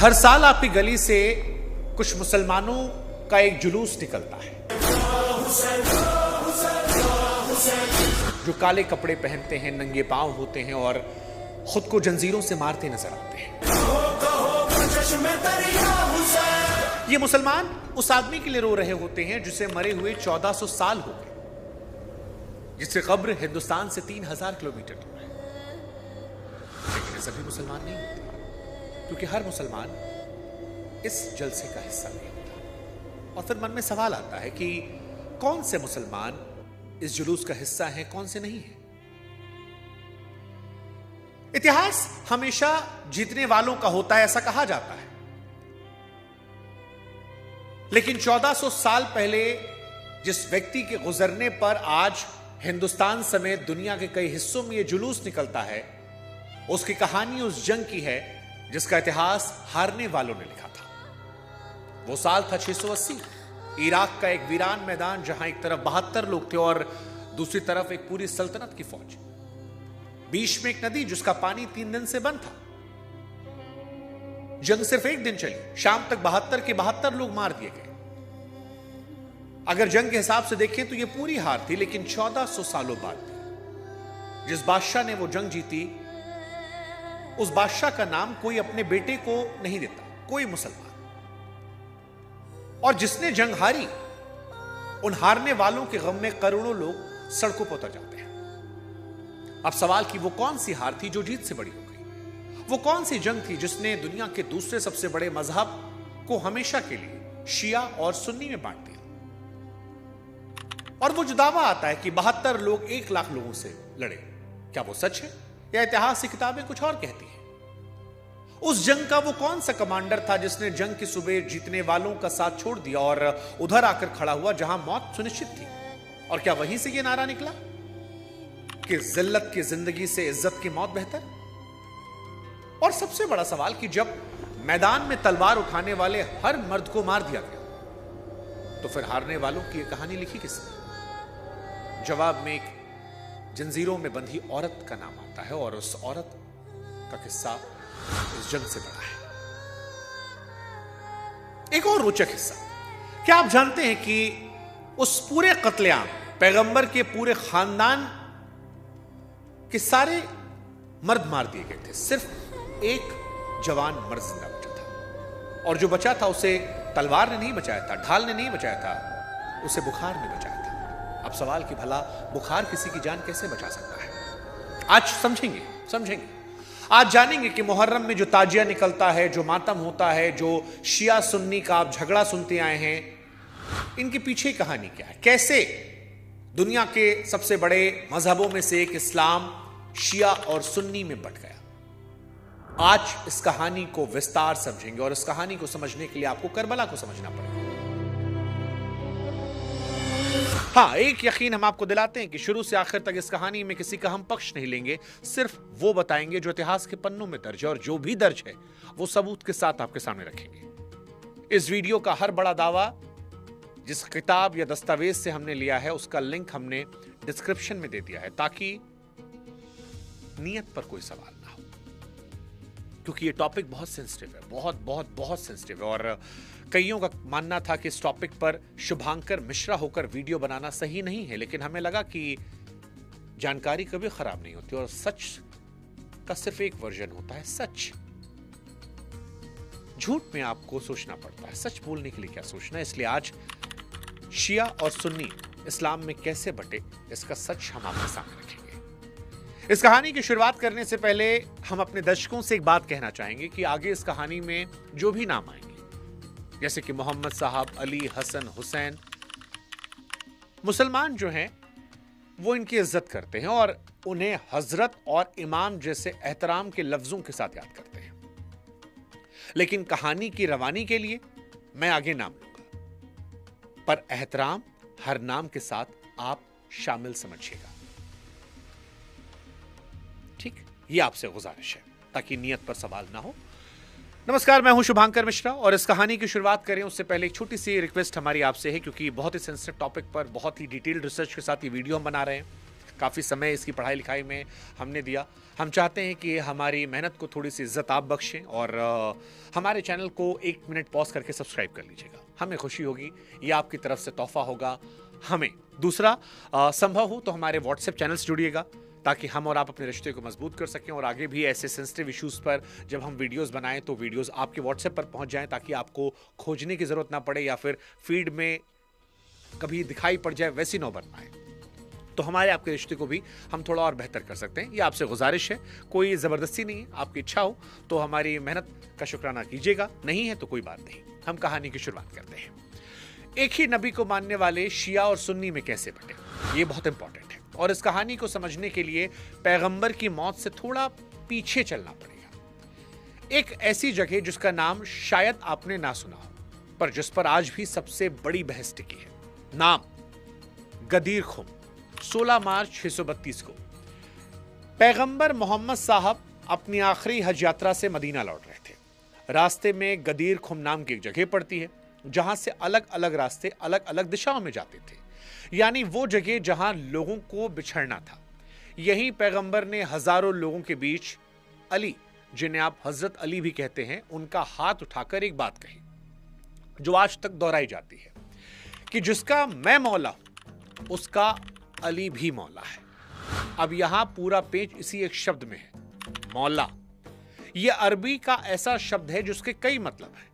हर साल आपकी गली से कुछ मुसलमानों का एक जुलूस निकलता है जो काले कपड़े पहनते हैं, नंगे पांव होते हैं और खुद को जंजीरों से मारते नजर आते हैं। ये मुसलमान उस आदमी के लिए रो रहे होते हैं जिसे मरे हुए 1400 साल हो गए, जिसकी कब्र हिंदुस्तान से 3000 किलोमीटर दूर है। लेकिन सभी मुसलमान नहीं होते, क्योंकि हर मुसलमान इस जलसे का हिस्सा नहीं होता। और फिर मन में सवाल आता है कि कौन से मुसलमान इस जुलूस का हिस्सा हैं, कौन से नहीं हैं। इतिहास हमेशा जीतने वालों का होता है, ऐसा कहा जाता है। लेकिन 1400 साल पहले जिस व्यक्ति के गुजरने पर आज हिंदुस्तान समेत दुनिया के कई हिस्सों में यह जुलूस निकलता है, उसकी कहानी उस जंग की है जिसका इतिहास हारने वालों ने लिखा था। वो साल था 680। इराक का एक वीरान मैदान, जहां एक तरफ 72 लोग थे और दूसरी तरफ एक पूरी सल्तनत की फौज। बीच में एक नदी जिसका पानी 3 दिन से बंद था। जंग सिर्फ 1 दिन चली। शाम तक 72 के 72 लोग मार दिए गए। अगर जंग के हिसाब से देखें तो यह पूरी हार थी, लेकिन 1400 सालों बाद जिस बादशाह ने वो जंग जीती, उस बादशाह का नाम कोई अपने बेटे को नहीं देता, कोई मुसलमान। और जिसने जंग हारी, उन हारने वालों के गम में करोड़ों लोग सड़कों पर उतर जाते हैं। अब सवाल कि वो कौन सी हार थी जो जीत से बड़ी हो गई? वो कौन सी जंग थी जिसने दुनिया के दूसरे सबसे बड़े मजहब को हमेशा के लिए शिया और सुन्नी में बांट दिया? और वो जो दावा आता है कि 72 लोग 1 लाख लोगों से लड़े, क्या वो सच है या इतिहास की किताबें कुछ और कहती हैं? उस जंग का वो कौन सा कमांडर था जिसने जंग की सुबह जीतने वालों का साथ छोड़ दिया और उधर आकर खड़ा हुआ जहां मौत सुनिश्चित थी? और क्या वहीं से ये नारा निकला कि जिल्लत की जिंदगी से इज्जत की मौत बेहतर? और सबसे बड़ा सवाल कि जब मैदान में तलवार उठाने वाले हर मर्द को मार दिया गया, तो फिर हारने वालों की यह कहानी लिखी किसने? जवाब में एक जंजीरों में बंधी औरत का नाम आता है, और उस औरत का किस्सा इस जंग से बड़ा है। एक और रोचक हिस्सा, क्या आप जानते हैं कि उस पूरे कत्लेआम, पैगंबर के पूरे खानदान के सारे मर्द मार दिए गए थे, सिर्फ एक जवान मर्द जिंदा बचा था। और जो बचा था उसे तलवार ने नहीं बचाया था, ढाल ने नहीं बचाया था, उसे बुखार ने बचाया था। अब सवाल कि भला बुखार किसी की जान कैसे बचा सकता है? आज समझेंगे। आज जानेंगे कि मुहर्रम में जो ताजिया निकलता है, जो मातम होता है, जो शिया सुन्नी का आप झगड़ा सुनते आए हैं, इनके पीछे कहानी क्या है? कैसे दुनिया के सबसे बड़े मजहबों में से एक इस्लाम शिया और सुन्नी में बंट गया? आज इस कहानी को विस्तार समझेंगे, और इस कहानी को समझने के लिए आपको करबला को समझना पड़ेगा। हाँ, एक यकीन हम आपको दिलाते हैं कि शुरू से आखिर तक इस कहानी में किसी का हम पक्ष नहीं लेंगे, सिर्फ वो बताएंगे जो इतिहास के पन्नों में दर्ज है, और जो भी दर्ज है वो सबूत के साथ आपके सामने रखेंगे। इस वीडियो का हर बड़ा दावा जिस किताब या दस्तावेज से हमने लिया है, उसका लिंक हमने डिस्क्रिप्शन में दे दिया है, ताकि नियत पर कोई सवाल ना हो, क्योंकि ये टॉपिक बहुत सेंसिटिव है, बहुत सेंसिटिव है। और कईयों का मानना था कि इस टॉपिक पर शुभांकर मिश्रा होकर वीडियो बनाना सही नहीं है, लेकिन हमें लगा कि जानकारी कभी खराब नहीं होती, और सच का सिर्फ एक वर्जन होता है, सच। झूठ में आपको सोचना पड़ता है, सच बोलने के लिए क्या सोचना है। इसलिए आज शिया और सुन्नी इस्लाम में कैसे बटे, इसका सच हम आपके सामने रखेंगे। इस कहानी की शुरुआत करने से पहले हम अपने दर्शकों से एक बात कहना चाहेंगे कि आगे इस कहानी में जो भी नाम आएंगे, जैसे कि मोहम्मद साहब, अली, हसन, हुसैन, मुसलमान जो हैं वो इनकी इज्जत करते हैं और उन्हें हजरत और इमाम जैसे एहतराम के लफ्जों के साथ याद करते हैं। लेकिन कहानी की रवानी के लिए मैं आगे नाम लूंगा, पर एहतराम हर नाम के साथ आप शामिल समझिएगा, ठीक? ये आपसे गुजारिश है, ताकि नियत पर सवाल ना हो। नमस्कार, मैं हूं शुभांकर मिश्रा, और इस कहानी की शुरुआत करें उससे पहले एक छोटी सी रिक्वेस्ट हमारी आपसे है, क्योंकि बहुत ही सेंसिटिव टॉपिक पर बहुत ही डिटेल्ड रिसर्च के साथ ये वीडियो हम बना रहे हैं। काफ़ी समय इसकी पढ़ाई लिखाई में हमने दिया। हम चाहते हैं कि हमारी मेहनत को थोड़ी सी इज्जत आप बख्शें और हमारे चैनल को 1 मिनट पॉज करके सब्सक्राइब कर लीजिएगा। हमें खुशी होगी, ये आपकी तरफ से तोहफा होगा हमें। दूसरा, संभव हो तो हमारे व्हाट्सएप चैनल से जुड़िएगा ताकि हम और आप अपने रिश्ते को मजबूत कर सकें और आगे भी ऐसे सेंसिटिव इश्यूज पर जब हम वीडियोस बनाएं तो वीडियोस आपके व्हाट्सएप पर पहुंच जाएं ताकि आपको खोजने की जरूरत ना पड़े या फिर फीड में कभी दिखाई पड़ जाए वैसी नौबत ना आए। तो हमारे आपके रिश्ते को भी हम थोड़ा और बेहतर कर सकते हैं। ये आपसे गुजारिश है, कोई ज़बरदस्ती नहीं है। आपकी इच्छा हो तो हमारी मेहनत का शुक्राना कीजिएगा, नहीं है तो कोई बात नहीं। हम कहानी की शुरुआत करते हैं। एक ही नबी को मानने वाले शिया और सुन्नी में कैसे बटे, ये बहुत इंपॉर्टेंट है और इस कहानी को समझने के लिए पैगंबर की मौत से थोड़ा पीछे चलना पड़ेगा। एक ऐसी जगह जिसका नाम शायद आपने ना सुना हो, पर जिस पर आज भी सबसे बड़ी बहस टिकी है। नाम गदीर खुम। 16 मार्च 632 को पैगंबर मोहम्मद साहब अपनी आखिरी हज यात्रा से मदीना लौट रहे थे। रास्ते में गदीर खुम नाम की एक जगह पड़ती है जहां से अलग अलग रास्ते अलग अलग दिशाओं में जाते थे, यानी वो जगह जहां लोगों को बिछड़ना था। यहीं पैगंबर ने हजारों लोगों के बीच अली, जिन्हें आप हजरत अली भी कहते हैं, उनका हाथ उठाकर एक बात कही जो आज तक दोहराई जाती है कि जिसका मैं मौला हूं उसका अली भी मौला है। अब यहां पूरा पेच इसी एक शब्द में है, मौला। यह अरबी का ऐसा शब्द है जिसके कई मतलब हैं।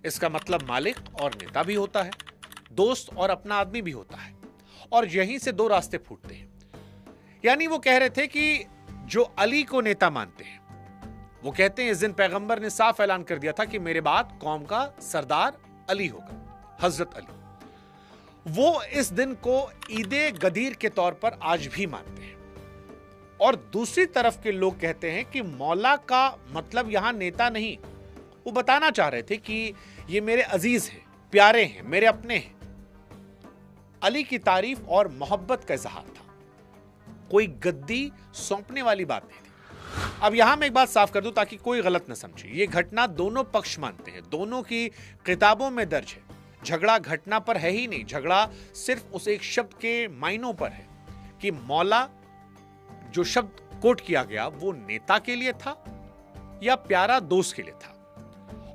इसका मतलब मालिक और नेता भी होता है, दोस्त और अपना आदमी भी होता है, और यहीं से 2 रास्ते फूटते हैं। यानी वो कह रहे थे कि जो अली को नेता मानते हैं वो कहते हैं इस दिन पैगंबर ने साफ ऐलान कर दिया था कि मेरे बाद कौम का सरदार अली होगा, हजरत अली। वो इस दिन को ईदे गदीर के तौर पर आज भी मानते हैं। और दूसरी तरफ के लोग कहते हैं कि मौला का मतलब यहां नेता नहीं, वो बताना चाह रहे थे कि ये मेरे अजीज हैं, प्यारे हैं, मेरे अपने हैं। अली की तारीफ और मोहब्बत का इजहार था, कोई गद्दी सौंपने वाली बात नहीं थी। अब यहां मैं एक बात साफ कर दूं ताकि कोई गलत न समझे, ये घटना दोनों पक्ष मानते हैं, दोनों की किताबों में दर्ज है। झगड़ा घटना पर है ही नहीं, झगड़ा सिर्फ उस एक शब्द के मायनों पर है कि मौला जो शब्द कोट किया गया वो नेता के लिए था या प्यारा दोस्त के लिए था।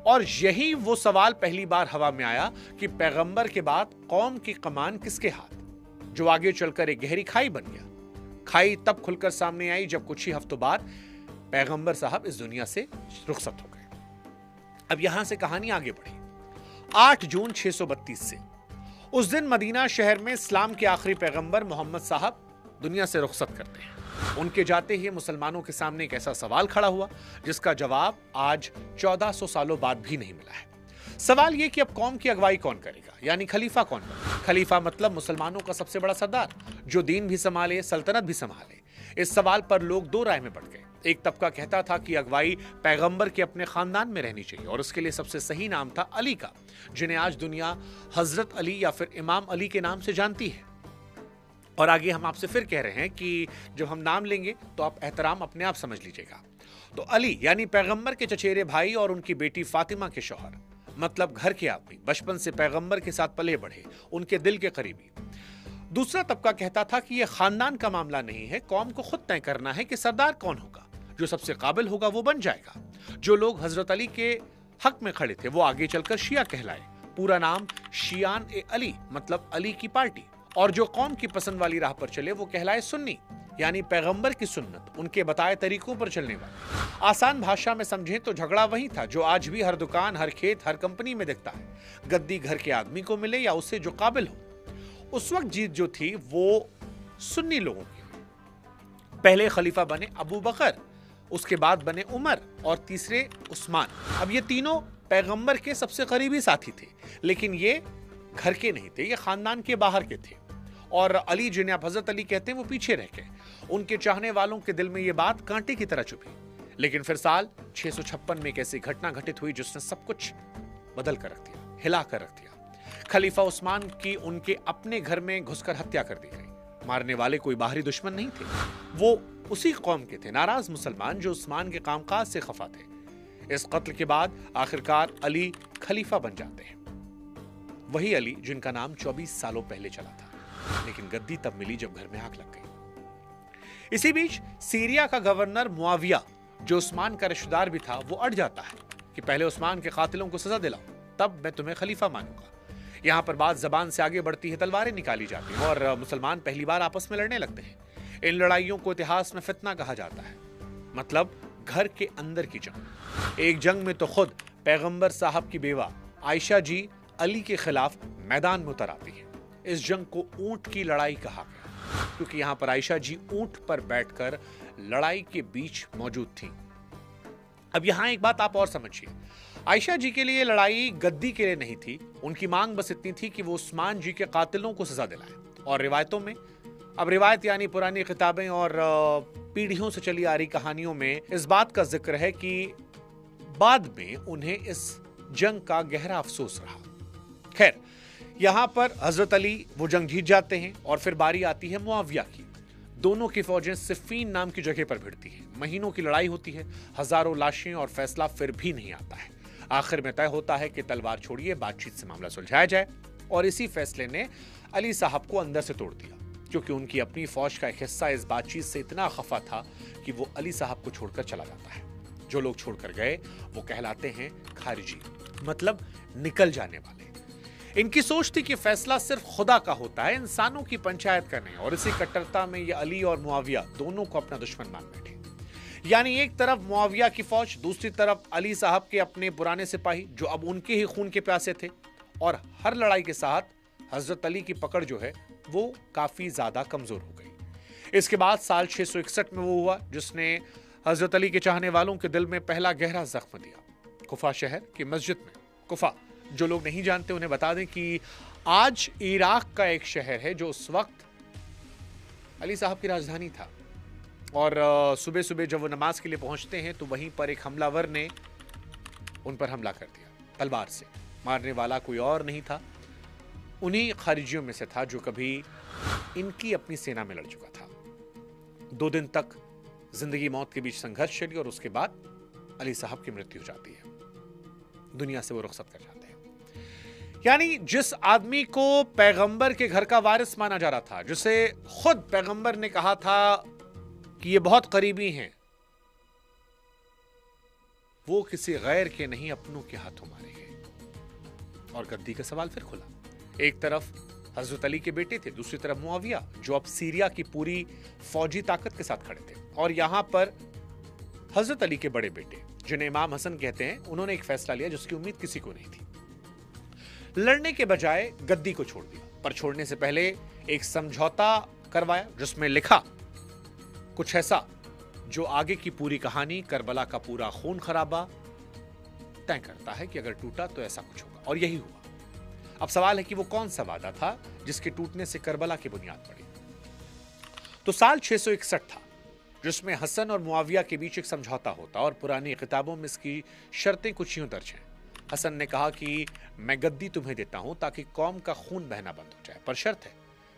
और यही वो सवाल पहली बार हवा में आया कि पैगंबर के बाद कौम की कमान किसके हाथ, जो आगे चलकर एक गहरी खाई बन गया। खाई तब खुलकर सामने आई जब कुछ ही हफ्तों बाद पैगंबर साहब इस दुनिया से रुखसत हो गए। अब यहां से कहानी आगे बढ़ी। 8 जून 632 से उस दिन मदीना शहर में इस्लाम के आखिरी पैगंबर मोहम्मद साहब दुनिया से रुखसत करते हैं। उनके जाते ही मुसलमानों के सामने एक ऐसा सवाल खड़ा हुआ जिसका जवाब आज 1400 सालों बाद भी नहीं मिला है। सवाल यह कि अब कौम की अगुवाई कौन करेगा, यानी खलीफा कौन बनेगा। खलीफा मतलब मुसलमानों का सबसे बड़ा सरदार जो दीन भी संभाले, सल्तनत भी संभाले। इस सवाल पर लोग 2 राय में बढ़ गए। एक तबका कहता था कि अगुवाई पैगंबर के अपने खानदान में रहनी चाहिए और उसके लिए सबसे सही नाम था अली का, जिन्हें आज दुनिया हजरत अली या फिर इमाम अली के नाम से जानती है। और आगे हम आपसे फिर कह रहे हैं कि जब हम नाम लेंगे तो आप एहतराम अपने आप समझ लीजिएगा। तो अली यानी पैगंबर के चचेरे भाई और उनकी बेटी फातिमा के शौहर, मतलब घर के आदमी, बचपन से पैगंबर के साथ पले बढ़े, उनके दिल के करीबी। दूसरा तबका कहता था कि यह खानदान का मामला नहीं है, कौम को खुद तय करना है कि सरदार कौन होगा, जो सबसे काबिल होगा वो बन जाएगा। जो लोग हजरत अली के हक में खड़े थे वो आगे चलकर शिया कहलाए। पूरा नाम शियान ए अली, मतलब अली की पार्टी। और जो कौम की पसंद वाली राह पर चले वो कहलाए सुन्नी, यानी पैगंबर की सुन्नत, उनके बताए तरीकों पर चलने वाले। आसान भाषा में समझें तो झगड़ा वही था जो आज भी हर दुकान, हर खेत, हर कंपनी में दिखता है। गद्दी घर के आदमी को मिले या उससे जो काबिल हो। उस वक्त जीत जो थी वो सुन्नी लोगों की। पहले खलीफा बने अबू बकर, उसके बाद बने उमर और तीसरे उस्मान। अब ये तीनों पैगंबर के सबसे करीबी साथी थे, लेकिन ये घर के नहीं थे, ये खानदान के बाहर के थे। और अली, जिन्हें आप हजरत अली कहते हैं, वो पीछे रह गए। उनके चाहने वालों के दिल में ये बात कांटे की तरह चुभी। लेकिन फिर साल 656 में एक ऐसी घटना घटित हुई जिसने सब कुछ बदल कर रख दिया, हिला कर रख दिया। खलीफा उस्मान की उनके अपने घर में घुसकर हत्या कर दी गई। मारने वाले कोई बाहरी दुश्मन नहीं थे, वो उसी कौम के थे, नाराज मुसलमान जो उस्मान के कामकाज से खफा थे। इस कत्ल के बाद आखिरकार अली खलीफा बन जाते हैं। वही अली जिनका नाम 24 सालों पहले चला था, लेकिन गद्दी तब मिली जब घर में आग लग गई। इसी बीच सीरिया का गवर्नर मुआविया, जो उस्मान का रिश्तेदार भी था, वो अड़ जाता है कि पहले उस्मान के कातिलों को सजा दिलाओ, तब मैं तुम्हें खलीफा मानूंगा। यहां पर बात जबान से आगे बढ़ती है, तलवारें निकाली जाती हैं और मुसलमान पहली बार आपस में लड़ने लगते हैं। इन लड़ाइयों को इतिहास में फितना कहा जाता है, मतलब घर के अंदर की जंग। एक जंग में तो खुद पैगंबर साहब की बेवा आयशा जी अली के खिलाफ मैदान में उतर आती है। इस जंग को ऊंट की लड़ाई कहा गया, क्योंकि यहां पर आयशा जी ऊंट पर बैठकर लड़ाई के बीच मौजूद थी। अब यहां एक बात आप और समझिए, आयशा जी के लिए लड़ाई गद्दी के लिए नहीं थी, उनकी मांग बस इतनी थी कि वो उस्मान जी के कातिलों को सजा दिलाएं। और रिवायतों में, अब रिवायत यानी पुरानी किताबें और पीढ़ियों से चली आ रही कहानियों में इस बात का जिक्र है कि बाद में उन्हें इस जंग का गहरा अफसोस रहा। खैर, यहां पर हजरत अली वो जंग जीत जाते हैं और फिर बारी आती है मुआविया की। दोनों की फौजें सिफ़ीन नाम की जगह पर भिड़ती हैं। महीनों की लड़ाई होती है, हजारों लाशें, और फैसला फिर भी नहीं आता है। आखिर में तय होता है कि तलवार छोड़िए, बातचीत से मामला सुलझाया जाए। और इसी फैसले ने अली साहब को अंदर से तोड़ दिया, क्योंकि उनकी अपनी फौज का एक हिस्सा इस बातचीत से इतना खफा था कि वो अली साहब को छोड़कर चला जाता है। जो लोग छोड़कर गए वो कहलाते हैं खारिजी, मतलब निकल जाने वाले। इनकी सोच थी कि फैसला सिर्फ खुदा का होता है, इंसानों की पंचायत का नहीं। और इसी कट्टरता में ये अली और मुआविया दोनों को अपना दुश्मन मान बैठे। यानी एक तरफ मुआविया की फौज, दूसरी तरफ अली साहब के अपने पुराने सिपाही, जो अब उनके ही खून के प्यासे थे। और हर लड़ाई के साथ हजरत अली की पकड़ जो है वो काफी ज्यादा कमजोर हो गई। इसके बाद साल 661 में वो हुआ जिसने हजरत अली के चाहने वालों के दिल में पहला गहरा जख्म दिया। कुफा शहर की मस्जिद में। कुफा, जो लोग नहीं जानते उन्हें बता दें कि आज इराक का एक शहर है जो उस वक्त अली साहब की राजधानी था। और सुबह सुबह जब वो नमाज के लिए पहुंचते हैं तो वहीं पर एक हमलावर ने उन पर हमला कर दिया तलवार से। मारने वाला कोई और नहीं था, उन्हीं खारिजियों में से था जो कभी इनकी अपनी सेना में लड़ चुका था। 2 दिन तक जिंदगी मौत के बीच संघर्ष चली और उसके बाद अली साहब की मृत्यु हो जाती है, दुनिया से वो रुखसत कर जाते हैं। यानी जिस आदमी को पैगंबर के घर का वारिस माना जा रहा था, जिसे खुद पैगंबर ने कहा था कि ये बहुत करीबी हैं, वो किसी गैर के नहीं अपनों के हाथों मारे गए। और गद्दी का सवाल फिर खुला। एक तरफ हजरत अली के बेटे थे, दूसरी तरफ मुआविया, जो अब सीरिया की पूरी फौजी ताकत के साथ खड़े थे। और यहां पर हजरत अली के बड़े बेटे, जिन्हें इमाम हसन कहते हैं, उन्होंने एक फैसला लिया जिसकी उम्मीद किसी को नहीं थी। लड़ने के बजाय गद्दी को छोड़ दिया, पर छोड़ने से पहले एक समझौता करवाया जिसमें लिखा कुछ ऐसा जो आगे की पूरी कहानी, करबला का पूरा खून खराबा तय करता है कि अगर टूटा तो ऐसा कुछ होगा। और यही हुआ। अब सवाल है कि वो कौन सा वादा था जिसके टूटने से करबला की बुनियाद पड़ी। तो साल 661 था जिसमें हसन और मुआविया के बीच एक समझौता होता, और पुरानी किताबों में इसकी शर्तें कुछ यूं दर्ज हैं। हसन ने कहा कि मैं गद्दी तुम्हें देता हूं ताकि कौम का खून बहना बंद हो जाए, पर शर्त है,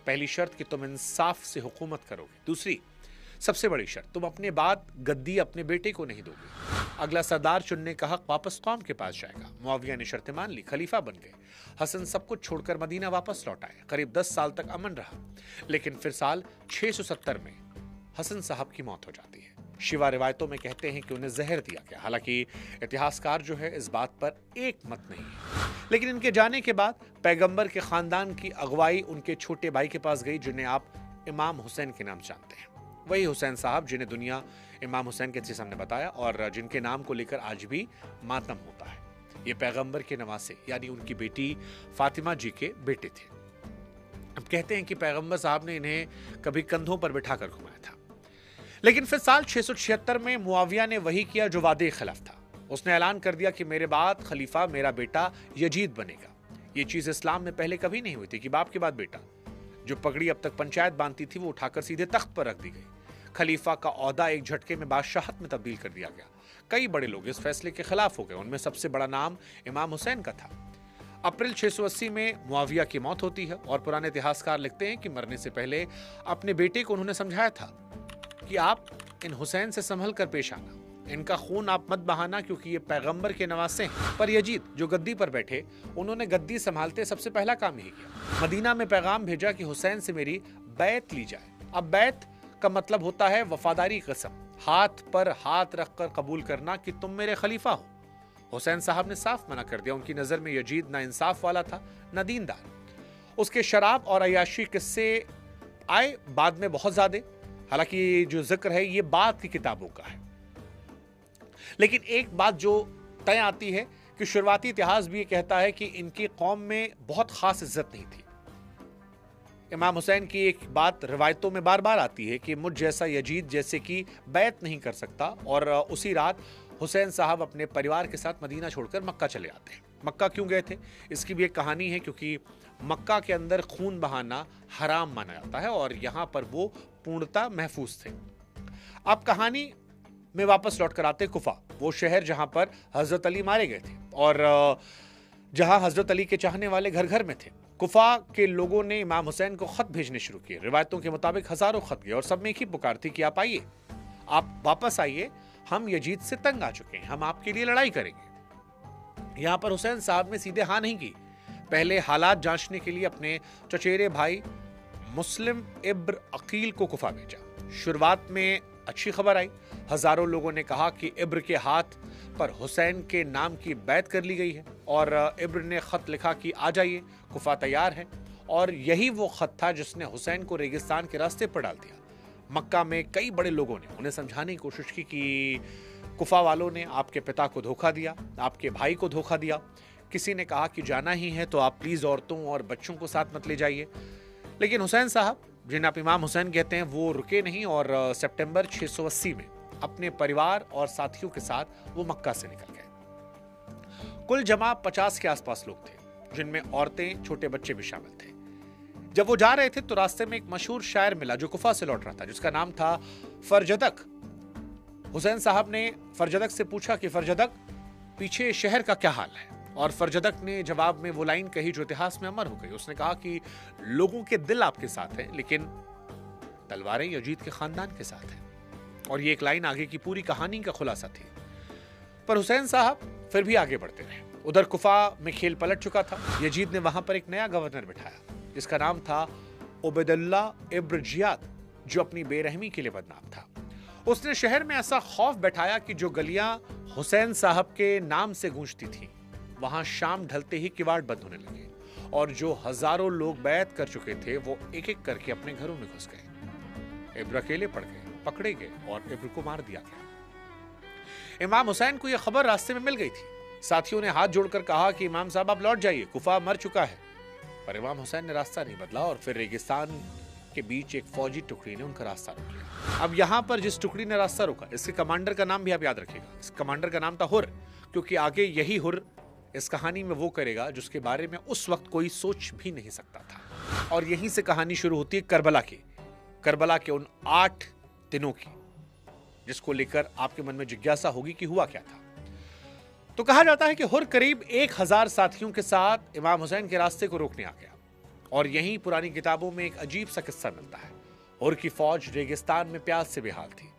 पहली शर्त कि तुम इंसाफ से हुकूमत करोगे, दूसरी सबसे बड़ी शर्त, तुम अपने बाद गद्दी अपने बेटे को नहीं दोगे। अगला सरदार चुनने का हक वापस कौम के पास जाएगा। मुआविया ने शर्तें मान ली, खलीफा बन गए। हसन सब कुछ छोड़कर मदीना वापस लौट आए। करीब 10 साल तक अमन रहा, लेकिन फिर साल 670 में हसन साहब की मौत हो जाती है। शिवा रिवायतों में कहते हैं कि उन्हें जहर दिया गया। हालांकि इतिहासकार जो है इस बात पर एक मत नहीं है। लेकिन इनके जाने के बाद पैगंबर के खानदान की अगुवाई उनके छोटे भाई के पास गई, जिन्हें आप इमाम हुसैन के नाम जानते हैं। वही हुसैन साहब जिन्हें दुनिया इमाम हुसैन के सामने बताया और जिनके नाम को लेकर आज भी मातम होता है। ये पैगंबर के नवासे यानी उनकी बेटी फातिमा जी के बेटे थे। अब कहते हैं कि पैगंबर साहब ने इन्हें कभी कंधों पर बिठाकर घुमाया था। लेकिन फिर साल 676 में मुआविया ने वही किया जो वादे के खिलाफ था। उसने ऐलान कर दिया कि मेरे बाद खलीफा मेरा बेटा यजीद बनेगा। ये चीज इस्लाम में पहले कभी नहीं हुई थी कि बाप के बाद बेटा। जो पगड़ी अब तक पंचायत बांधती थी वो उठाकर सीधे तख्त पर रख दी गई। खलीफा का ओहदा एक झटके में बादशाहत में तब्दील कर दिया गया। कई बड़े लोग इस फैसले के खिलाफ हो गए, उनमें सबसे बड़ा नाम इमाम हुसैन का था। अप्रैल 680 में मुआविया की मौत होती है और पुराने इतिहासकार लिखते हैं कि मरने से पहले अपने बेटे को उन्होंने समझाया था कि आप इन हुसैन से संभल कर पेश आना, इनका खून आप मत बहाना क्योंकि ये पैगंबर के नवासे हैं। पर यजीद जो गद्दी पर बैठे, उन्होंने गद्दी संभालते सबसे पहला काम यही किया, मदीना में पैगाम भेजा कि हुसैन से मेरी बैत ली जाए। अब बैत का मतलब होता है वफादारी कसम, हाथ पर हाथ रखकर कबूल करना कि तुम मेरे खलीफा हो। हुसैन साहब ने साफ मना कर दिया। उनकी नजर में यजीद ना इंसाफ वाला था, ना दीनदार। उसके शराब और अयाशी किस्से आए बाद में बहुत ज्यादा, हालांकि जो जिक्र है ये बाद की किताबों का है। लेकिन एक बात जो तय आती है कि शुरुआती इतिहास भी ये कहता है कि इनकी कौम में बहुत खास इज्जत नहीं थी। इमाम हुसैन की एक बात रिवायतों में बार बार आती है कि मुझ जैसा यजीद जैसे कि बैत नहीं कर सकता, और उसी रात हुसैन साहब अपने परिवार के साथ मदीना छोड़कर मक्का चले आते हैं। मक्का क्यों गए थे, इसकी भी एक कहानी है, क्योंकि मक्का के अंदर खून बहाना हराम माना जाता है और यहां पर वो पूर्णता महफूज थे। अब कहानी में वापस लौट कर आते कुफा, वो शहर जहां पर हजरत अली मारे गए थे और जहां हजरत अली के चाहने वाले घर घर में थे। कुफा के लोगों ने इमाम हुसैन को खत भेजने शुरू किए। रिवायतों के मुताबिक हजारों खत गए और सब में एक ही पुकार थी कि आप आइए, आप वापस आइए, हम यजीद से तंग आ चुके हैं, हम आपके लिए लड़ाई करेंगे। यहां पर हुसैन साहब ने सीधे हाँ नहीं की। पहले हालात जांचने के लिए अपने चचेरे भाई मुस्लिम इब्र अकील को कुफा भेजा। शुरुआत में अच्छी खबर आई, हजारों लोगों ने कहा कि इब्र के हाथ पर हुसैन के नाम की बैत कर ली गई है, और इब्र ने खत लिखा कि आ जाइए, कुफा तैयार है। और यही वो खत था जिसने हुसैन को रेगिस्तान के रास्ते पर डाल दिया। मक्का में कई बड़े लोगों ने उन्हें समझाने की कोशिश की कि कुफा वालों ने आपके पिता को धोखा दिया, आपके भाई को धोखा दिया। किसी ने कहा कि जाना ही है तो आप प्लीज औरतों और बच्चों को साथ मत ले जाइए। लेकिन हुसैन साहब, जिन्हें आप इमाम हुसैन कहते हैं, वो रुके नहीं और सितंबर 680 में अपने परिवार और साथियों के साथ वो मक्का से निकल गए। कुल जमा 50 के आसपास लोग थे, जिनमें औरतें, छोटे बच्चे भी शामिल थे। जब वो जा रहे थे तो रास्ते में एक मशहूर शायर मिला जो कुफा से लौट रहा था, जिसका नाम था फरजदक। हुसैन साहब ने फरजदक से पूछा कि फरजदक, पीछे शहर का क्या हाल है? और फरजदक ने जवाब में वो लाइन कही जो इतिहास में अमर हो गई। उसने कहा कि लोगों के दिल आपके साथ हैं, लेकिन तलवारें यजीद के खानदान के साथ हैं। और ये एक लाइन आगे की पूरी कहानी का खुलासा थी। पर हुसैन साहब फिर भी आगे बढ़ते रहे। उधर कुफा में खेल पलट चुका था। यजीद ने वहां पर एक नया गवर्नर बिठाया, जिसका नाम था उबैदुल्ला इब्न जियाद, जो अपनी बेरहमी के लिए बदनाम था। उसने शहर में ऐसा खौफ बैठाया कि जो गलियां हुसैन साहब के नाम से गूंजती थीं, वहां शाम ढलते ही किवाड़ बंद होने लगे, और जो हजारों लोग बैत कर चुके थे वो एक एक करके अपने घरों में घुस गए। इब्र अकेले पड़ गए, पकड़े गए और इब्र को मार दिया गया। इमाम हुसैन को यह खबर रास्ते में मिल गई थी। साथियों ने हाथ जोड़कर कहा कि इमाम साहब आप लौट जाइए, कुफा मर चुका है। पर इमाम हुसैन ने रास्ता नहीं बदला और फिर रेगिस्तान के बीच एक फौजी टुकड़ी ने उनका रास्ता रोक लिया। अब यहां पर जिस टुकड़ी ने रास्ता रोका, इसके कमांडर का नाम भी आप याद रखिएगा। इस कमांडर का नाम था हुर, क्योंकि आगे यही हुर इस कहानी में वो करेगा जिसके बारे में उस वक्त कोई सोच भी नहीं सकता था। और यहीं से कहानी शुरू होती है करबला की, करबला के उन 8 दिनों की, जिसको लेकर आपके मन में जिज्ञासा होगी कि हुआ क्या था। तो कहा जाता है कि हुर करीब 1000 साथियों के साथ इमाम हुसैन के रास्ते को रोकने आ गया। और यहीं पुरानी किताबों में एक अजीब सा किस्सा मिलता है। हुर की फौज रेगिस्तान में प्यास से बेहाल थी,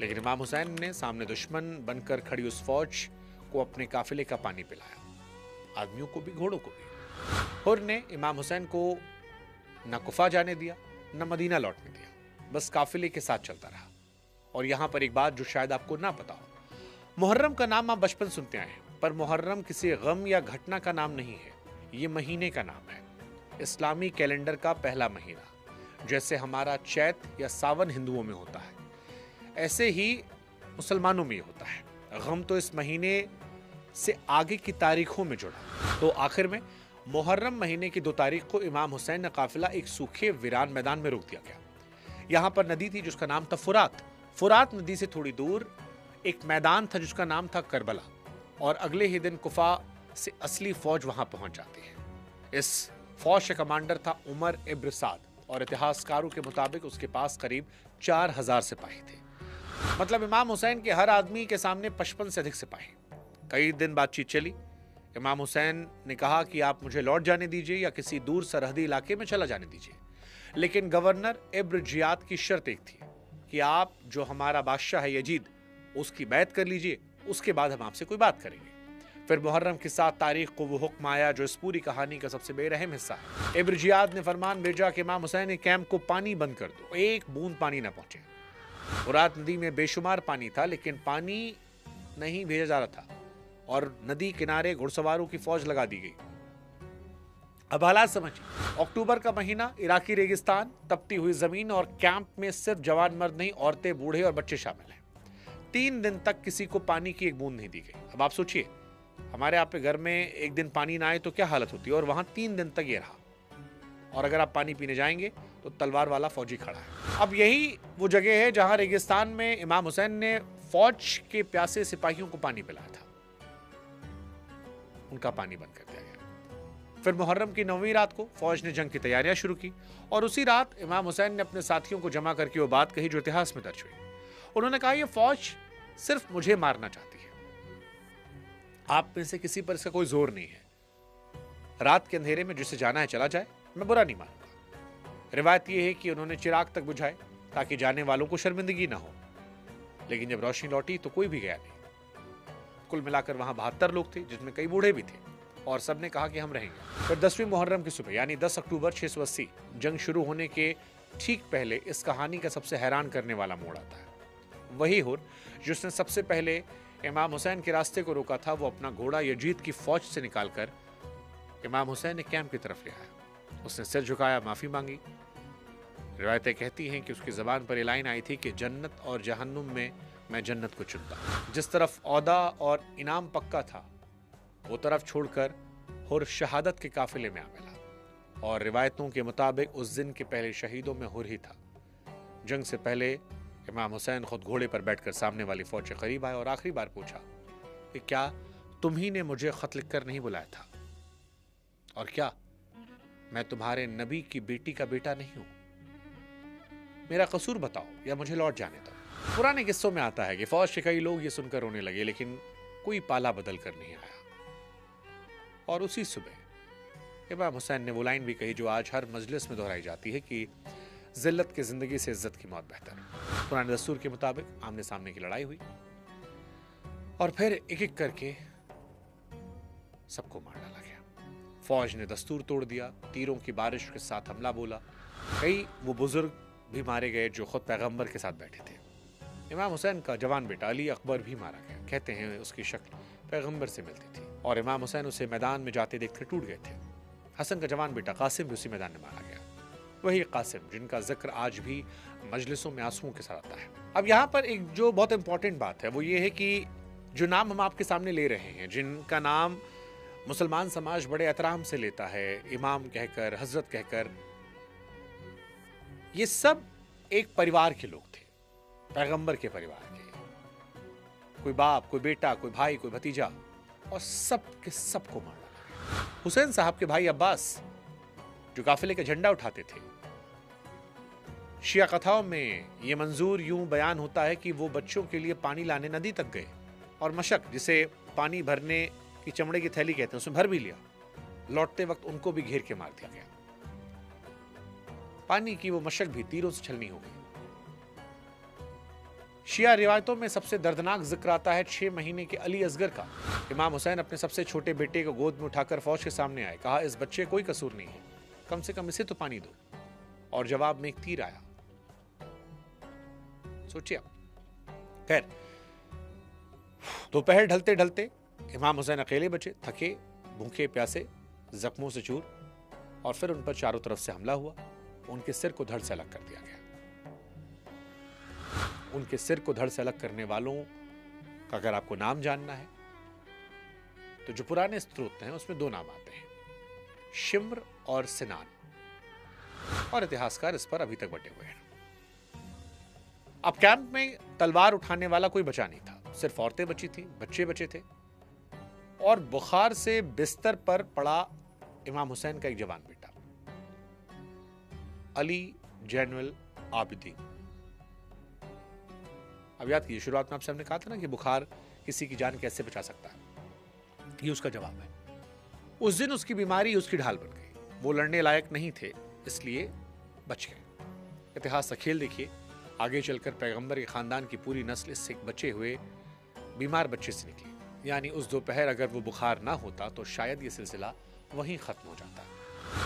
लेकिन इमाम हुसैन ने सामने दुश्मन बनकर खड़ी उस फौज को अपने काफिले का पानी पिलाया, आदमियों को भी, घोड़ों को भी। हुर ने इमाम हुसैन को न कुफा जाने दिया, न मदीना लौटने दिया, बस काफिले के साथ चलता रहा। और यहां पर एक बात जो शायद आपको ना पता हो, मुहर्रम का नाम आप बचपन सुनते आए हैं, पर मुहर्रम किसी गम या घटना का नाम नहीं है, ये महीने का नाम है। इस्लामी कैलेंडर का पहला महीना, जैसे हमारा चैत या सावन हिंदुओं में होता है, ऐसे ही मुसलमानों में होता है। गम तो इस महीने से आगे की तारीखों में जुड़ा। तो आखिर में मुहर्रम महीने की 2 तारीख को इमाम हुसैन का काफिला एक सूखे वीरान मैदान में रोक दिया गया। यहां पर नदी थी जिसका नाम था फुरात। फुरात नदी से थोड़ी दूर एक मैदान था जिसका नाम था करबला। और अगले ही दिन कुफा से असली फौज वहां पहुंच जाती है। इस फौज का कमांडर था उमर इब्न साद, और इतिहासकारों के मुताबिक उसके पास करीब 4000 सिपाही थे। मतलब इमाम हुसैन के हर आदमी के सामने 55 से अधिक सिपाही। कई दिन बातचीत चली। इमाम हुसैन ने कहा कि आप मुझे लौट जाने दीजिए या किसी दूर सरहदी इलाके में चला जाने दीजिए, लेकिन गवर्नर इब्न जियाद की शर्त एक थी कि आप जो हमारा बादशाह है यजीद, उसकी बैत कर लीजिए, उसके बाद हम आपसे कोई बात करेंगे। फिर मुहर्रम की 7 तारीख को वो हुक्म आया जो इस पूरी कहानी का सबसे बेरहम हिस्सा है। इब्न जियाद ने फरमान भेजा कि इमाम हुसैन ने कैंप को पानी बंद कर दो, एक बूंद पानी ना पहुंचे। फुरात नदी में बेशुमार पानी था लेकिन पानी नहीं भेजा जा रहा था और नदी किनारे घुड़सवारों की फौज लगा दी गई। अब हालात समझिए, अक्टूबर का महीना, इराकी रेगिस्तान, तपती हुई जमीन और कैंप में सिर्फ जवान मर्द नहीं, औरतें, बूढ़े और बच्चे शामिल हैं। 3 दिन तक किसी को पानी की एक बूंद नहीं दी गई। अब आप सोचिए, हमारे आप पे घर में एक दिन पानी ना आए तो क्या हालत होती है, और वहां 3 दिन तक ये रहा। और अगर आप पानी पीने जाएंगे तो तलवार वाला फौजी खड़ा है। अब यही वो जगह है जहां रेगिस्तान में इमाम हुसैन ने फौज के प्यासे सिपाहियों को पानी पिलाया था। उनका पानी बंद कर दिया गया। फिर मुहर्रम की 9वीं रात को फौज ने जंग की तैयारियां शुरू की और उसी रात इमाम हुसैन ने अपने साथियों को जमा करके वो बात कही जो इतिहास में दर्ज हुई। उन्होंने कहा, यह फौज सिर्फ मुझे मारना चाहती है, आप में से किसी पर इसका कोई जोर नहीं है। रात के अंधेरे में जिसे जाना है चला जाए, मैं बुरा नहीं मानूंगा। रिवायत यह है कि उन्होंने चिराग तक बुझाए ताकि जाने वालों को शर्मिंदगी ना हो, लेकिन जब रोशनी लौटी तो कोई भी गया नहीं। कुल मिलाकर वहां 72 लोग थे, जिसमें कई बूढ़े भी थे, और सबने कहा कि हम रहेंगे। फिर 10वीं मुहर्रम की सुबह यानी 10 अक्टूबर 680, जंग शुरू होने के ठीक पहले इस कहानी का सबसे हैरान करने वाला मोड़ आता है। वही हुर जिसने सबसे पहले इमाम हुसैन के रास्ते को रोका था, वो अपना घोड़ा यजीद की फौज से निकालकर इमाम हुसैन ने कैंप की तरफ ले आया। उसने सिर झुकाया, माफी मांगी। रिवायतें कहती हैं कि उसकी जबान पर ये लाइन आई थी कि जन्नत और जहन्नुम में मैं जन्नत को चुनता। जिस तरफ औदा और इनाम पक्का था, वो तरफ छोड़कर हुर शहादत के काफिले में आ मिला। और रिवायतों के मुताबिक उस दिन के पहले शहीदों में हुर ही था। जंग से पहले इमाम हुसैन खुद घोड़े पर बैठकर सामने वाली फौज के करीब आए और आखिरी बार पूछा कि क्या तुम ही ने मुझे खत लिखकर नहीं बुलाया था, और क्या मैं तुम्हारे नबी की बेटी का बेटा नहीं हूं? मेरा कसूर बताओ या मुझे लौट जाने दो। पुराने किस्सों में आता है कि फौज के कई लोग ये सुनकर रोने लगे, लेकिन कोई पाला बदल कर नहीं आया। और उसी सुबह इमाम हुसैन ने वो लाइन भी कही जो आज हर मजलिस में दोहराई जाती है कि जिल्लत की जिंदगी से इज्जत की मौत बेहतर है। पुराने दस्तूर के मुताबिक आमने सामने की लड़ाई हुई और फिर एक एक करके सबको मार डाला गया। फौज ने दस्तूर तोड़ दिया, तीरों की बारिश के साथ हमला बोला। कई वो बुजुर्ग भी मारे गए जो खुद पैगंबर के साथ बैठे थे। इमाम हुसैन का जवान बेटा अली अकबर भी मारा गया। कहते हैं उसकी शक्ल पैगंबर से मिलती थी और इमाम हुसैन उसे मैदान में जाते देखकर टूट गए थे। हसन का जवान बेटा कासिम भी उसी मैदान में मारा गया। वही कासिम जिनका जिक्र आज भी मजलिसों में आंसुओं के साथ आता है। अब यहाँ पर एक जो बहुत इंपॉर्टेंट बात है वो ये है कि जो नाम हम आपके सामने ले रहे हैं, जिनका नाम मुसलमान समाज बड़े एहतराम से लेता है, इमाम कहकर, हजरत कहकर, ये सब एक परिवार के लोग थे, पैगंबर के परिवार के। कोई बाप, कोई बेटा, कोई भाई, कोई भतीजा, और सब के सबको मार डाला। हुसैन साहब के भाई अब्बास जो काफिले का झंडा उठाते थे, शिया कथाओं में यह मंजूर यूं बयान होता है कि वो बच्चों के लिए पानी लाने नदी तक गए और मशक, जिसे पानी भरने की चमड़े की थैली कहते हैं, उसमें भर भी लिया। लौटते वक्त उनको भी घेर के मार दिया गया। पानी की वो मशक भी तीरों से छलनी हो गई। शिया रिवायतों में सबसे दर्दनाक जिक्र आता है 6 महीने के अली असगर का। इमाम हुसैन अपने सबसे छोटे बेटे को गोद में उठाकर फौज के सामने आए। कहा, इस बच्चे कोई कसूर नहीं है, कम से कम इसे तो पानी दो। और जवाब में एक तीर आया। सोचिए। खैर, दोपहर ढलते ढलते इमाम हुसैन अकेले बचे, थके, भूखे, प्यासे, जख्मों से चूर, और फिर उन पर चारों तरफ से हमला हुआ। उनके सिर को धड़ से अलग कर दिया गया। उनके सिर को धड़ से अलग करने वालों का अगर आपको नाम जानना है तो जो पुराने स्रोत हैं उसमें 2 नाम आते हैं, शिम्र और सिनान, और इतिहासकार इस पर अभी तक बटे हुए हैं। अब कैंप में तलवार उठाने वाला कोई बचा नहीं था, सिर्फ औरतें बची थी, बच्चे बचे थे, और बुखार से बिस्तर पर पड़ा इमाम हुसैन का एक जवान बेटा अली जैनुल आबिदीन। अब याद कीजिए, शुरुआत में आपसे हमने कहा था ना कि बुखार किसी की जान कैसे बचा सकता है, ये उसका जवाब है। उस दिन उसकी बीमारी उसकी ढाल बन गई। वो लड़ने लायक नहीं थे, इसलिए बच गए। इतिहास का खेल देखिए, आगे चलकर पैगंबर के खानदान की पूरी नस्ल इससे बचे हुए बीमार बच्चे से निकली। यानी उस दोपहर अगर वो बुखार ना होता तो शायद ये सिलसिला वहीं खत्म हो जाता,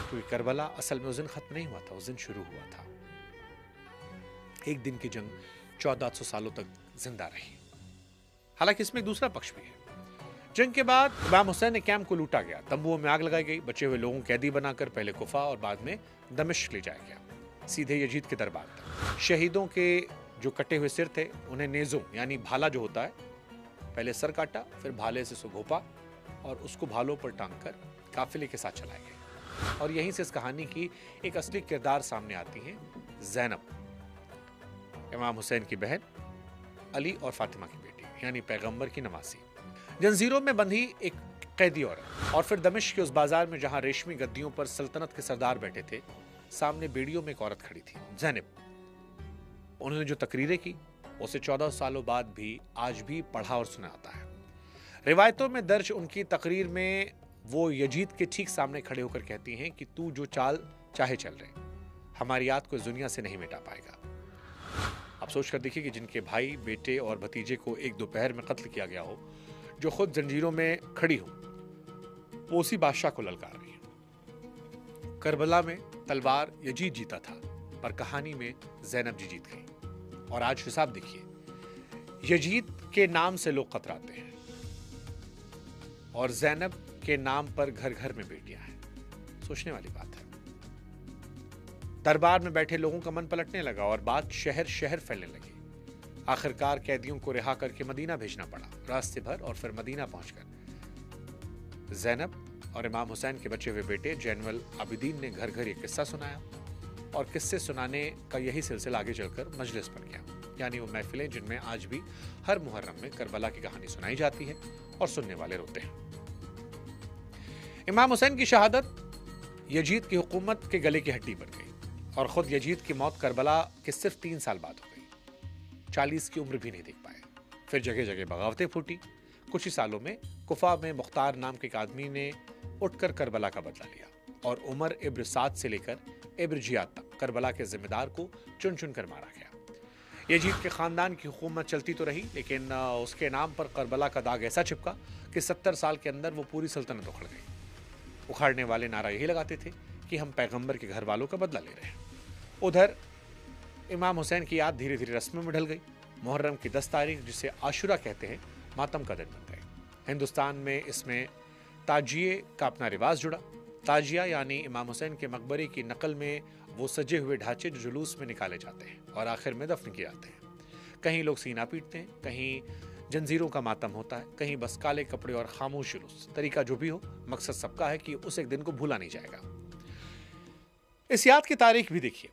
क्योंकि करबला असल में उस दिन खत्म नहीं हुआ था, उस दिन शुरू हुआ था। एक दिन की जंग 1400 सालों तक जिंदा रही। हालांकि इसमें एक दूसरा पक्ष भी है। जंग के बाद इमाम हुसैन के कैंप को लूटा गया, तंबुओं में आग लगाई गई, बचे हुए लोगों को कैदी बनाकर पहले कुफा और बाद में दमिश्क ले जाया गया, सीधे यजीद के दरबार तक। शहीदों के जो कटे हुए सिर थे उन्हें नेज़ों यानी भाला जो होता है, पहले सर काटा, फिर भाले से उसको घोपा और उसको भालों पर टांगकर काफिले के साथ चलाए गए। और यहीं से इस कहानी की एक असली किरदार सामने आती है, ज़ैनब, इमाम हुसैन की बहन, अली और फातिमा की बेटी, यानी पैगंबर की नवासी, जंजीरों में बंधी एक कैदी औरत। और फिर दमिश्क के उस बाजार में जहां रेशमी गद्दियों पर सल्तनत के सरदार बैठे थे, सामने बेड़ियों में एक औरत खड़ी थी, ज़ैनब। उन्होंने जो तकरीरें की उसे 14 सालों बाद भी आज भी पढ़ा और सुना आता है। रिवायतों में दर्ज उनकी तकरीर में वो यजीद के ठीक सामने खड़े होकर कहती हैं कि तू जो चाल चाहे चल रहे, हमारी याद को इस दुनिया से नहीं मिटा पाएगा। आप सोच कर देखिए कि जिनके भाई, बेटे और भतीजे को एक दोपहर में कत्ल किया गया हो, जो खुद जंजीरों में खड़ी हो, वो उसी बादशाह को ललकार रही है। करबला में तलवार यजीद जीता था, पर कहानी में ज़ैनब जी जीत गई। और आज हिसाब देखिए, यजीद के नाम से लोग कतराते हैं और ज़ैनब के नाम पर घर घर में बेटियां हैं। सोचने वाली बात है। दरबार में बैठे लोगों का मन पलटने लगा और बात शहर शहर फैलने लगी। आखिरकार कैदियों को रिहा करके मदीना भेजना पड़ा, रास्ते भर, और फिर मदीना पहुंचकर ज़ैनब और इमाम हुसैन के बचे हुए बेटे जैनुल आबिदीन ने घर घर ये किस्सा सुनाया। और किस्से सुनाने का यही सिलसिला आगे चलकर मजलिस बन गया, यानी वो महफिलें जिनमें आज भी हर मुहर्रम में करबला की कहानी सुनाई जाती है और सुनने वाले रोते हैं। इमाम हुसैन की शहादत यजीद की हुकूमत के गले की हड्डी बन गई और खुद यजीद की मौत करबला के सिर्फ 3 साल बाद हो गई। 40 की उम्र भी नहीं देख पाए। फिर जगह जगह बगावतें फूटी। कुछ ही सालों में कुफा में मुख्तार नाम के एक आदमी ने उठकर करबला का बदला लिया और उमर इब्न साद से लेकर इब्न जियाद तक करबला के जिम्मेदार को चुन चुन कर मारा गया। यजीद के खानदान की हुकूमत चलती तो रही, लेकिन उसके नाम पर करबला का दाग ऐसा चिपका कि 70 साल के अंदर वो पूरी सल्तनत उखड़ गई। उखाड़ने वाले नारा यही लगाते थे कि हम पैगंबर के घर वालों का बदला ले रहे हैं। उधर इमाम हुसैन की याद धीरे धीरे रस्मों में ढल गई। मुहर्रम की 10 तारीख, जिसे आशुरा कहते हैं, मातम का दिन बन गए। हिंदुस्तान में इसमें ताजिए का अपना रिवाज जुड़ा। ताजिया यानी इमाम हुसैन के मकबरे की नकल में वो सजे हुए ढांचे जो जुलूस में निकाले जाते हैं और आखिर में दफन किए जाते हैं। कहीं लोग सीना पीटते हैं, कहीं जंजीरों का मातम होता है, कहीं बस काले कपड़े और खामोश जुलूस। तरीका जो भी हो, मकसद सबका है कि उस एक दिन को भूला नहीं जाएगा। इस याद की तारीख भी देखिए।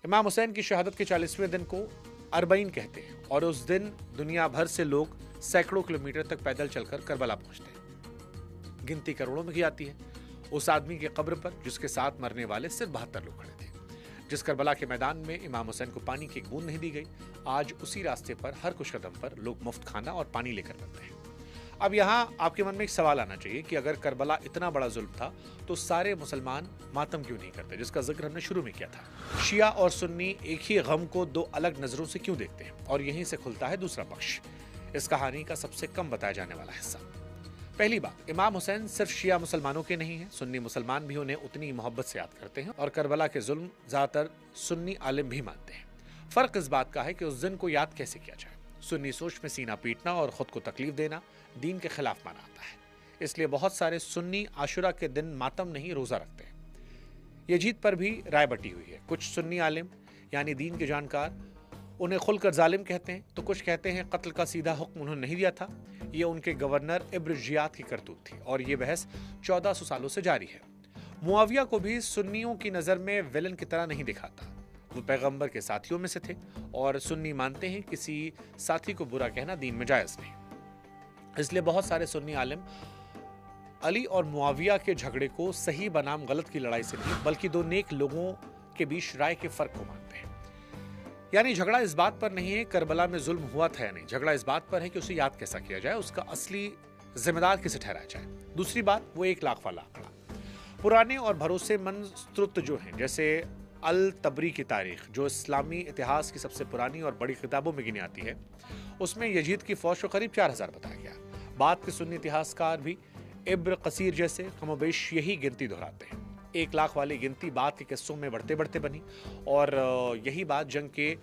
इमाम हुसैन की शहादत के 40वें दिन को अरबईन कहते हैं और उस दिन दुनिया भर से लोग सैकड़ों किलोमीटर तक पैदल चलकर करबला पहुंचते हैं। गिनती करोड़ों में की जाती है। उस आदमी के कब्र पर जिसके साथ मरने वाले सिर्फ 72 लोग खड़े थे। जिस करबला के मैदान में इमाम हुसैन को पानी की एक बूंद नहीं दी गई, आज उसी रास्ते पर हर कुछ कदम पर लोग मुफ्त खाना और पानी लेकर बनते हैं। अब यहाँ आपके मन में एक सवाल आना चाहिए कि अगर करबला इतना बड़ा जुल्म था तो सारे मुसलमान मातम क्यों नहीं करते, जिसका जिक्र हमने शुरू में किया था। शिया और सुन्नी एक ही गम को 2 अलग नजरों से क्यों देखते हैं, और यहीं से खुलता है दूसरा पक्ष, इस कहानी का सबसे कम बताया जाने वाला हिस्सा। पहली बात, इमाम हुसैन सिर्फ शिया मुसलमानों के नहीं हैं, सुन्नी मुसलमान भी उन्हें उतनी मोहब्बत से याद करते हैं और करबला के जुल्म ज्यादातर सुन्नी आलिम भी मानते हैं। फर्क इस बात का है कि उस दिन को याद कैसे किया जाए। सुन्नी सोच में सीना पीटना और खुद को तकलीफ देना दीन के खिलाफ माना आता है, इसलिए बहुत सारे सुन्नी आशुरा के दिन मातम नहीं, रोजा रखते हैं। यजीद पर भी राय बटी हुई है। कुछ सुन्नी आलिम यानी दीन के जानकार उन्हें खुलकर जालिम कहते हैं, तो कुछ कहते हैं कत्ल का सीधा हुक्म उन्होंने नहीं दिया था, ये उनके गवर्नर इब्न जियाद की करतूत थी और ये बहस 1400 सालों से जारी है। मुआविया को भी सुन्नियों की नज़र में विलन की तरह नहीं दिखाता। वो पैगंबर के साथियों में से थे और सुन्नी मानते हैं किसी साथी को बुरा कहना दीन में जायज़ नहीं। इसलिए बहुत सारे सुन्नी आलिम अली और मुआविया के झगड़े को सही बनाम गलत की लड़ाई से नहीं, बल्कि 2 नेक लोगों के बीच राय के फर्क को मानते हैं। यानी झगड़ा इस बात पर नहीं है करबला में जुल्म हुआ था या नहीं, झगड़ा इस बात पर है कि उसे याद कैसा किया जाए, उसका असली जिम्मेदार किसे ठहराया जाए। दूसरी बात, वो 1 लाख वाला आंकड़ा। पुराने और भरोसेमंद स्रोत जो हैं, जैसे अल तबरी की तारीख, जो इस्लामी इतिहास की सबसे पुरानी और बड़ी किताबों में गिनी आती है, उसमें यजीद की फौज को करीब 4000 बताया गया। बाद के सुन्नी इतिहासकार भी इब्न कसीर जैसे कमोबेश यही गिनती दोहराते हैं। 1 लाख वाली गिनती बाद के किस्सों में बढ़ते बढ़ते बनी और यही बात जंग के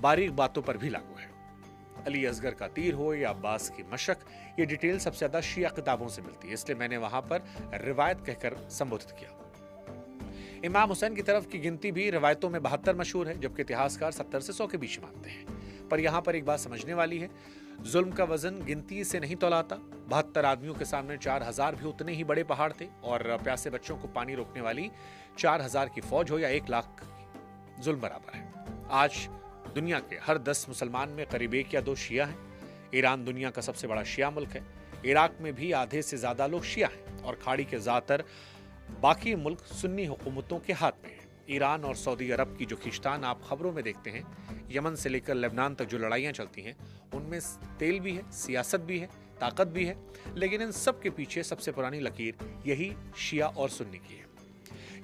बारीक बातों पर भी लागू है। अली असगर का तीर हो या अब्बास की मशक, ये डिटेल सबसे ज्यादा शिया किताबों से मिलती है, इसलिए मैंने वहां पर रिवायत कहकर संबोधित किया। इमाम हुसैन की तरफ की गिनती भी रिवायतों में 72 मशहूर है, जबकि इतिहासकार 70 से 100 के बीच मानते हैं। पर यहां पर एक बात समझने वाली है, जुल्म का वजन गिनती से नहीं तौलाता। 72 आदमियों के सामने 4000 भी उतने ही बड़े पहाड़ थे, और प्यासे बच्चों को पानी रोकने वाली 4000 की फौज हो या 1 लाख, जुल्म बराबर है। आज दुनिया के हर 10 मुसलमान में करीब 1 या 2 शिया हैं। ईरान दुनिया का सबसे बड़ा शिया मुल्क है। इराक में भी आधे से ज्यादा लोग शिया हैं, और खाड़ी के ज्यादातर बाकी मुल्क सुन्नी हुकूमतों के हाथ में है। ईरान और सऊदी अरब की जो खींचतान आप खबरों में देखते हैं, यमन से लेकर लेबनान तक जो लड़ाइयां चलती हैं, उनमें तेल भी है, सियासत भी है, ताकत भी है, लेकिन इन सब के पीछे सबसे पुरानी लकीर यही शिया और सुन्नी की है।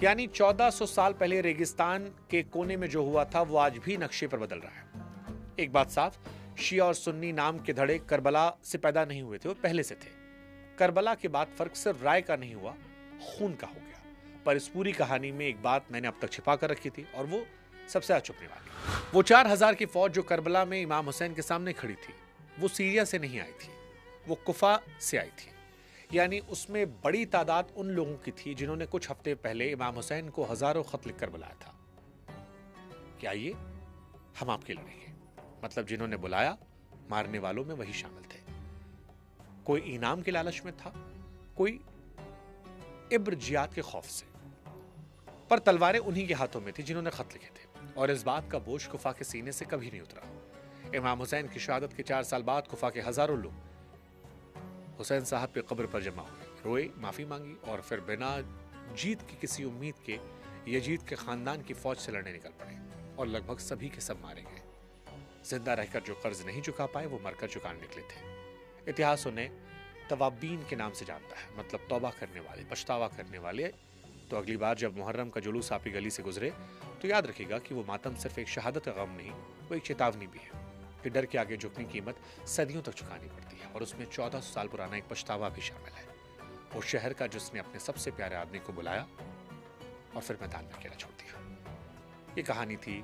यानी 1400 साल पहले रेगिस्तान के कोने में जो हुआ था वो आज भी नक्शे पर बदल रहा है। एक बात साफ, शिया और सुन्नी नाम के धड़े करबला से पैदा नहीं हुए थे, वो पहले से थे। करबला के बाद फर्क सिर्फ राय का नहीं हुआ, खून का हो गया। पर इस पूरी कहानी में एक बात मैंने अब तक छिपा कर रखी थी, और वो सबसे ज्यादा छुपने वाली। वो 4000 की फौज जो करबला में इमाम हुसैन के सामने खड़ी थी, वो सीरिया से नहीं आई थी, वो कुफा से आई थी। यानी उसमें बड़ी तादाद उन लोगों की थी जिन्होंने कुछ हफ्ते पहले इमाम हुसैन को हजारों खत लिखकर बुलाया था कि आइए हम आपके लड़ेंगे। मतलब जिन्होंने बुलाया, मारने वालों में वही शामिल थे। कोई इनाम के लालच में था, कोई इब्र जियाद के खौफ से। पर तलवारें उन्हीं के हाथों में थी जिन्होंने खत लिखे थे, और इस बात का बोझ कुफा के सीने से कभी नहीं उतरा। इमाम हुसैन की शहादत के 4 साल बाद कुफा के हजारों लोग हुसैन साहब पे कब्र पर जमा हुए, रोए, माफी मांगी, और फिर बिना जीत की किसी उम्मीद के यजीद के खानदान की फौज से लड़ने निकल पड़े, और लगभग सभी के सब मारे गए। जिंदा रहकर जो कर्ज नहीं चुका पाए, वो मरकर चुकाने निकले थे। इतिहास उन्हें तवाबीन के नाम से जानता है, मतलब तौबा करने वाले, पछतावा करने वाले। तो अगली बार जब मुहर्रम का जुलूस आपकी गली से गुजरे, तो याद रखिएगा कि वो मातम सिर्फ एक शहादत का गम नहीं, वो एक चेतावनी भी है कि डर के आगे झुकने की कीमत सदियों तक चुकानी पड़ती है, और उसमें 1400 साल पुराना एक पछतावा भी शामिल है। वो शहर का जिसने अपने सबसे प्यारे आदमी को बुलाया और फिर मैदान में अकेला छोड़ दिया। ये कहानी थी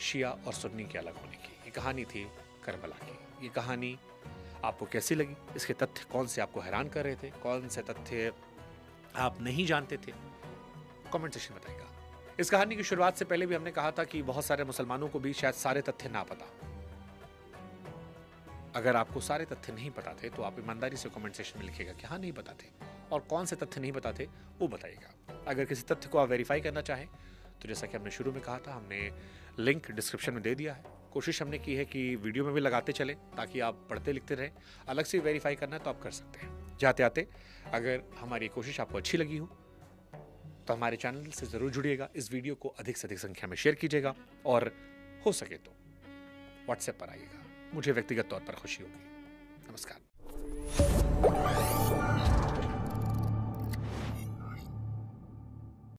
शिया और सुन्नी के अलग होने की, ये कहानी थी करबला की। ये कहानी आपको कैसी लगी? इसके तथ्य कौन से आपको हैरान कर रहे थे, कौन से तथ्य आप नहीं जानते थे? कमेंट सेक्शन में बताइएगा। इस कहानी की शुरुआत से पहले भी हमने कहा था कि बहुत सारे मुसलमानों को भी शायद सारे तथ्य ना पता। अगर आपको सारे तथ्य नहीं पता थे तो आप ईमानदारी से कमेंट सेक्शन में लिखिएगा कि हाँ नहीं पता थे, और कौन से तथ्य नहीं पता थे वो बताइएगा। अगर किसी तथ्य को आप वेरीफाई करना चाहें तो जैसा कि हमने शुरू में कहा था, हमने लिंक डिस्क्रिप्शन में दे दिया है। कोशिश हमने की है कि वीडियो में भी लगाते चले ताकि आप पढ़ते लिखते रहें। अलग से वेरीफाई करना है तो आप कर सकते हैं। जाते आते अगर हमारी कोशिश आपको अच्छी लगी हो तो हमारे चैनल से ज़रूर जुड़िएगा। इस वीडियो को अधिक से अधिक संख्या में शेयर कीजिएगा, और हो सके तो व्हाट्सएप पर आइएगा, मुझे व्यक्तिगत तौर पर खुशी होगी। नमस्कार।